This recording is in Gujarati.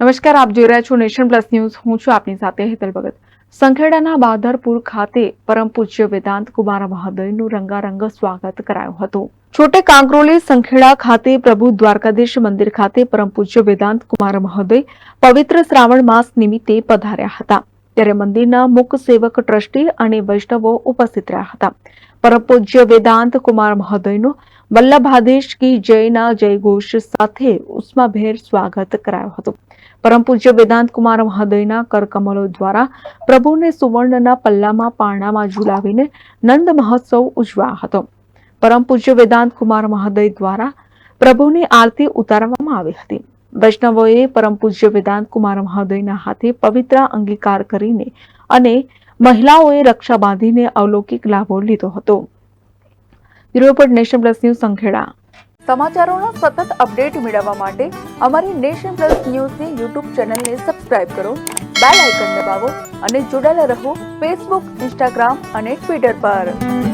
નમસ્કાર, આપ જોઈ રહ્યા છો નેશન પ્લસ ન્યૂઝ. હું છું આપની સાથે હેતલ ભગત. સંખેડાના બાદરપુર ખાતે પરમ પૂજ્ય વેદાંત કુમાર મહોદયનું રંગારંગ સ્વાગત કરાયું હતું. છોટે કાંકરોલી સંખેડા ખાતે પ્રભુ દ્વારકાધીશ મંદિર ખાતે પરમ પૂજ્ય વેદાંત કુમાર મહોદય પવિત્ર શ્રાવણ માસ નિમિત્તે પધાર્યા હતા. ત્યારે મંદિરના મુખ સેવક ટ્રસ્ટી અને વૈષ્ણવો ઉપસ્થિત રહ્યા હતા. પરમ પૂજ્ય વેદાંત કુમાર મહોદયનું વલ્લભાદેશ કી જયના જયઘોષ સાથે ઉષ્માભેર સ્વાગત કરાયું હતું. પરમ પૂજ્ય વેદાંત કુમાર મહોદયના કરકમલો દ્વારા પ્રભુને સુવર્ણના પલ્લામાં પારણામાં ઝુલાવીને નંદ મહોત્સવ ઉજવાયો હતો. પરમ પૂજ્ય વેદાંત કુમાર મહોદય દ્વારા પ્રભુની આરતી ઉતારવામાં આવી હતી. વૈષ્ણવોએ પરમ પૂજ્ય વેદાંત કુમાર મહોદયના હાથે પવિત્ર અંગીકાર કરીને અને મહિલાઓએ રક્ષા બાંધીને અલૌકિક લાભો લીધો હતો. Bureau report, nation plus news, Sankheda. સમાચારોના સતત અપડેટ મેળવવા માટે અમારી નેશન પ્લસ ન્યૂઝની યુટ્યુબ ચેનલને સબસ્ક્રાઇબ કરો, બેલ આઇકન દબાવો અને જોડાયેલા રહો ફેસબુક, ઇન્સ્ટાગ્રામ અને ટ્વિટર પર.